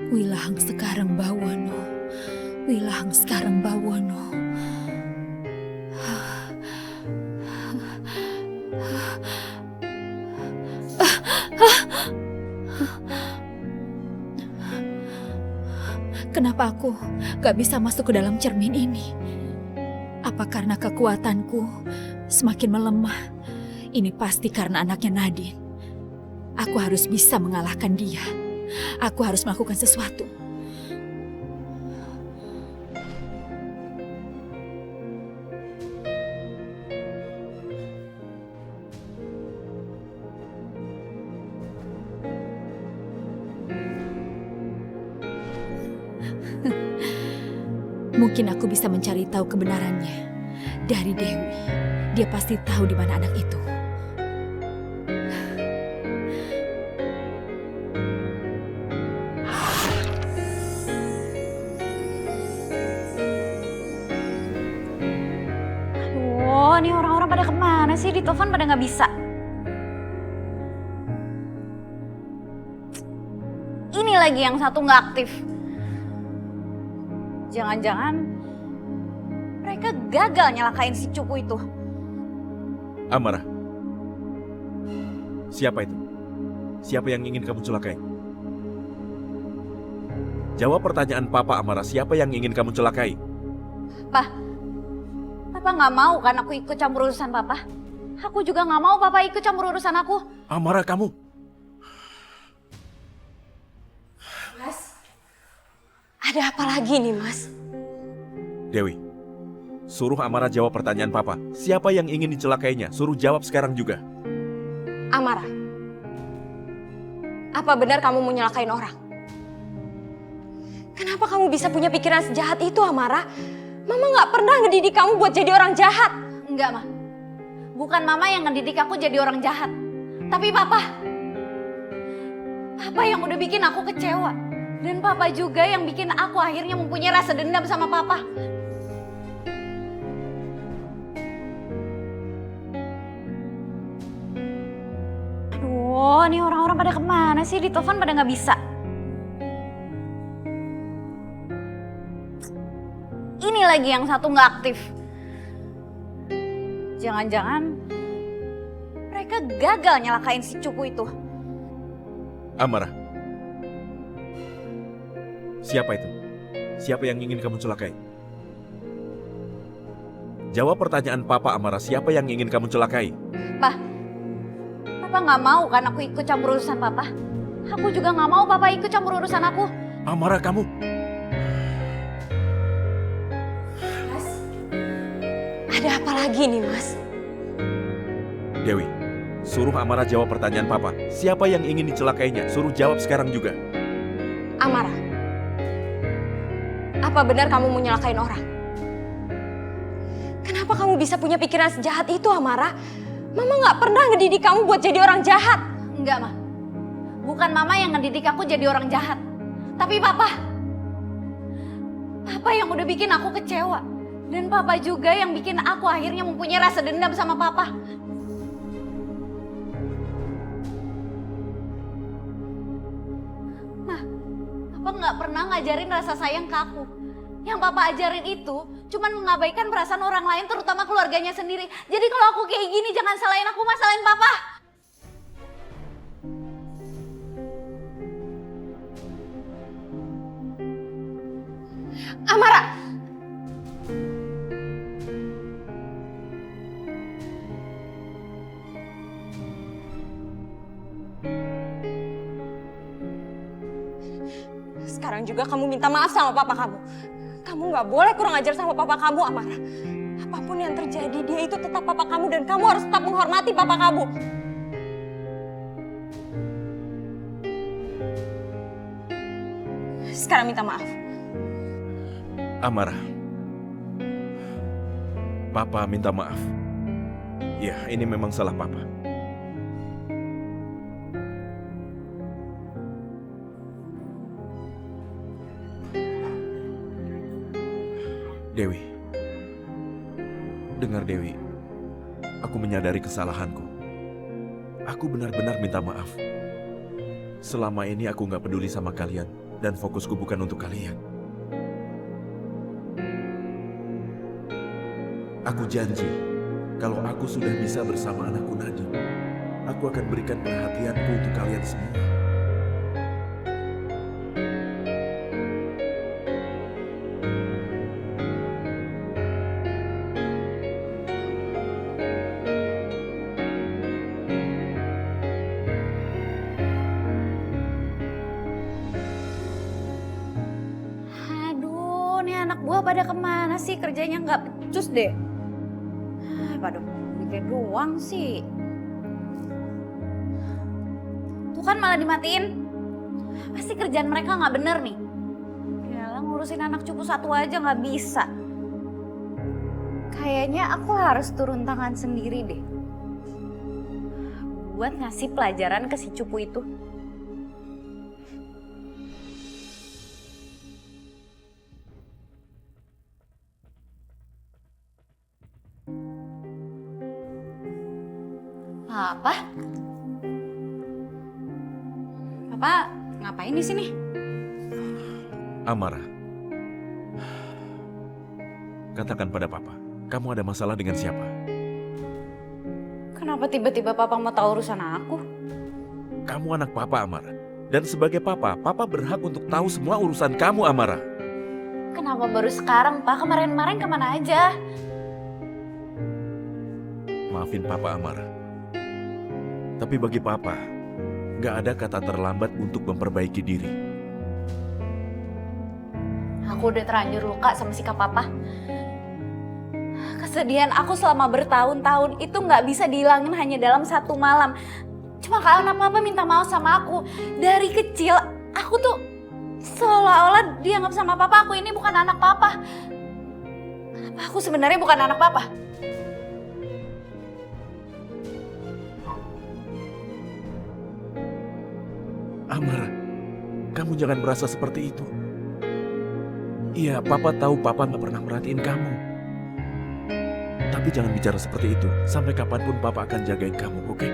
Wilahang sekarang bawono, wilahang sekarang bawono. Kenapa aku gak bisa masuk ke dalam cermin ini? Apa karena kekuatanku semakin melemah? Ini pasti karena anaknya Nadine. Aku harus bisa mengalahkan dia. Aku harus melakukan sesuatu. Mungkin aku bisa mencari tahu kebenarannya dari Dewi. Dia pasti tahu di mana anak itu. Aduh, nih orang-orang pada kemana sih? Di telepon pada nggak bisa. Ini lagi yang satu nggak aktif. Jangan-jangan mereka gagal nyalakain si cupu itu. Amara, siapa itu? Siapa yang ingin kamu celakai? Jawab pertanyaan Papa, Amara. Siapa yang ingin kamu celakai? Papa nggak mau kan aku ikut campur urusan Papa. Aku juga nggak mau Papa ikut campur urusan aku. Amara, kamu. Ada apa lagi nih, Mas? Dewi, suruh Amara jawab pertanyaan Papa. Siapa yang ingin dicelakainya? Suruh jawab sekarang juga. Amara, apa benar kamu mau nyelakain orang? Kenapa kamu bisa punya pikiran sejahat itu, Amara? Mama gak pernah ngedidik kamu buat jadi orang jahat. Enggak, Ma. Bukan Mama yang ngedidik aku jadi orang jahat. Tapi Papa. Papa yang udah bikin aku kecewa. Dan Papa juga yang bikin aku akhirnya mempunyai rasa dendam sama Papa. Aduh, nih orang-orang pada kemana sih? Di telepon pada nggak bisa. Ini lagi yang satu nggak aktif. Jangan-jangan mereka gagal nyalakain si cupu itu. Amara, siapa itu? Siapa yang ingin kamu celakai? Jawab pertanyaan Papa, Amara. Siapa yang ingin kamu celakai? Papa nggak mau kan aku ikut campur urusan Papa. Aku juga nggak mau Papa ikut campur urusan aku. Amara, kamu. Ada apa lagi nih, Mas? Dewi, suruh Amara jawab pertanyaan Papa. Siapa yang ingin dicelakainya? Suruh jawab sekarang juga. Amara, apa benar kamu mau nyelakain orang? Kenapa kamu bisa punya pikiran sejahat itu, Amara? Mama gak pernah ngedidik kamu buat jadi orang jahat. Enggak, Ma. Bukan Mama yang ngedidik aku jadi orang jahat. Tapi Papa. Papa yang udah bikin aku kecewa. Dan Papa juga yang bikin aku akhirnya mempunyai rasa dendam sama Papa. Ma, Papa nggak pernah ngajarin rasa sayang ke aku. Yang Papa ajarin itu cuman mengabaikan perasaan orang lain, terutama keluarganya sendiri. Jadi kalau aku kayak gini jangan salahin aku, mas, salahin Papa. Amara! Sekarang juga kamu minta maaf sama papa kamu. Kamu gak boleh kurang ajar sama papa kamu, Amara. Apapun yang terjadi, dia itu tetap papa kamu dan kamu harus tetap menghormati papa kamu. Sekarang minta maaf. Amara, Papa minta maaf. Ya, ini memang salah Papa. Dewi, dengar Dewi, aku menyadari kesalahanku. Aku benar-benar minta maaf. Selama ini aku gak peduli sama kalian. Dan fokusku bukan untuk kalian. Aku janji, kalau aku sudah bisa bersama anakku Nadine, aku akan berikan perhatianku untuk kalian semua. Aduh, nih anak buah pada kemana sih? Kerjanya nggak becus deh. Pada mikir doang sih. Tuh kan malah dimatiin. Pasti kerjaan mereka nggak bener nih. Yalah, ngurusin anak cupu satu aja nggak bisa. Kayaknya aku harus turun tangan sendiri deh. Buat ngasih pelajaran ke si cupu itu. Apa? Papa ngapain di sini? Amara, katakan pada Papa, kamu ada masalah dengan siapa? Kenapa tiba-tiba Papa mau tahu urusan aku? Kamu anak Papa, Amara. Dan sebagai Papa, Papa berhak untuk tahu semua urusan kamu, Amara. Kenapa baru sekarang, Pak? Kemarin-kemarin kemana aja? Maafin Papa, Amara. Tapi bagi Papa, gak ada kata terlambat untuk memperbaiki diri. Aku udah terlanjur luka sama sikap Papa. Kesedihan aku selama bertahun-tahun itu gak bisa dihilangin hanya dalam satu malam. Cuma karena Papa minta maaf sama aku. Dari kecil, aku tuh seolah-olah dianggap sama Papa aku ini bukan anak Papa. Aku sebenarnya bukan anak Papa. Amara, kamu jangan merasa seperti itu. Iya, Papa tahu Papa gak pernah merhatiin kamu. Tapi jangan bicara seperti itu. Sampai kapanpun Papa akan jagain kamu, oke?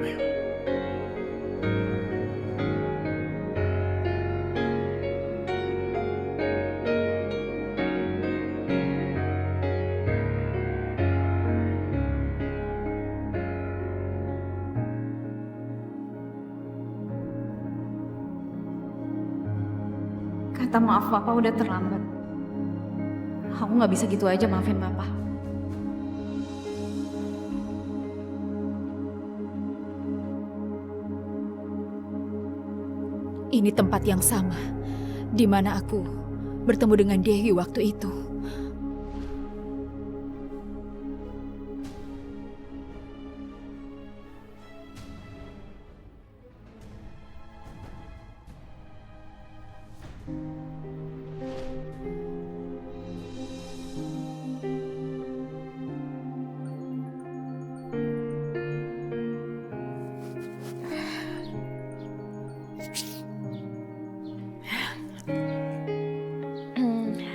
Ayo. Kata maaf Papa udah terlambat. Aku gak bisa gitu aja maafin Papa. Ini tempat yang sama, di mana aku bertemu dengan Dewi waktu itu.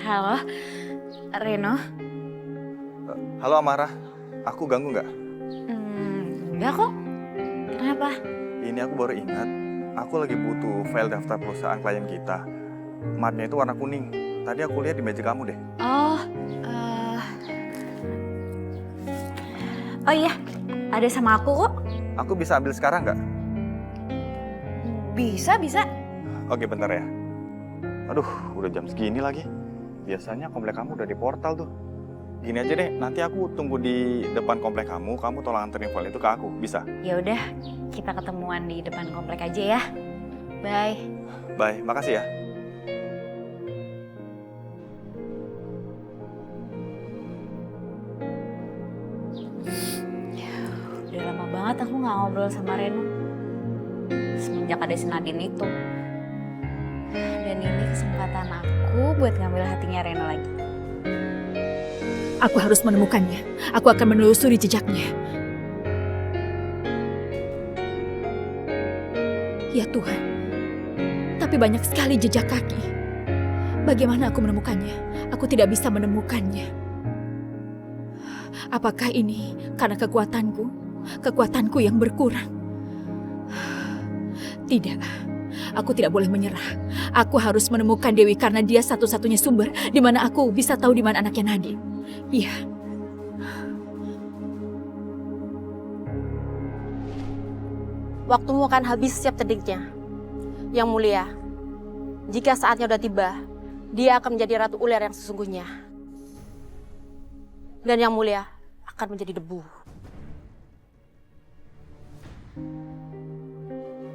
Halo, Reno. Halo Amara, aku ganggu nggak? Enggak kok. Kenapa? Ini aku baru ingat, aku lagi butuh file daftar perusahaan klien kita. Marknya itu warna kuning. Tadi aku lihat di meja kamu deh. Oh iya, ada sama aku kok. Aku bisa ambil sekarang nggak? Bisa. Oke, bentar ya. Aduh, udah jam segini lagi. Biasanya komplek kamu udah di portal tuh. Gini aja deh, nanti aku tunggu di depan komplek kamu tolong anterin file itu ke aku, bisa? Ya udah, kita ketemuan di depan komplek aja ya. Bye. Bye, makasih ya. Udah lama banget aku nggak ngobrol sama Reno. Semenjak ada si Nadine itu. Dan ini kesempatan aku buat ngambil hatinya Reno lagi. Aku harus menemukannya. Aku akan menelusuri jejaknya. Ya Tuhan, tapi banyak sekali jejak kaki. Bagaimana aku menemukannya? Aku tidak bisa menemukannya. Apakah ini karena kekuatanku yang berkurang? Tidak, Aku tidak boleh menyerah. Aku harus menemukan Dewi karena dia satu-satunya sumber di mana aku bisa tahu di mana anaknya Nadine. Iya. Waktumu akan habis setiap detiknya. Yang mulia, jika saatnya sudah tiba, dia akan menjadi ratu ular yang sesungguhnya. Dan yang mulia akan menjadi debu.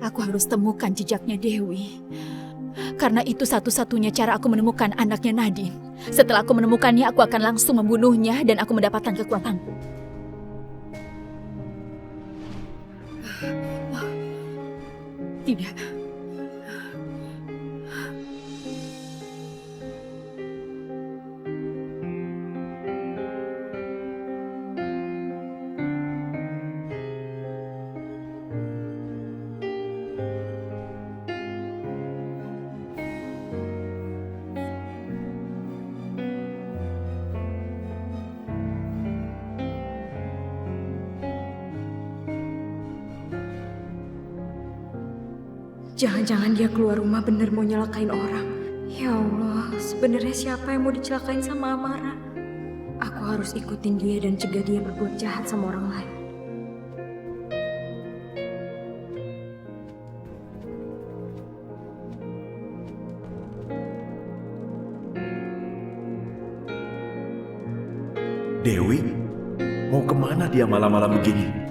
Aku harus temukan jejaknya Dewi. Karena itu satu-satunya cara aku menemukan anaknya Nadine. Setelah aku menemukannya, aku akan langsung membunuhnya dan aku mendapatkan kekuatanku. Tidak. Jangan-jangan dia keluar rumah bener mau nyelakain orang. Ya Allah, sebenarnya siapa yang mau dicelakain sama Amara? Aku harus ikutin dia dan cegah dia berbuat jahat sama orang lain. Dewi? Mau kemana dia malam-malam begini?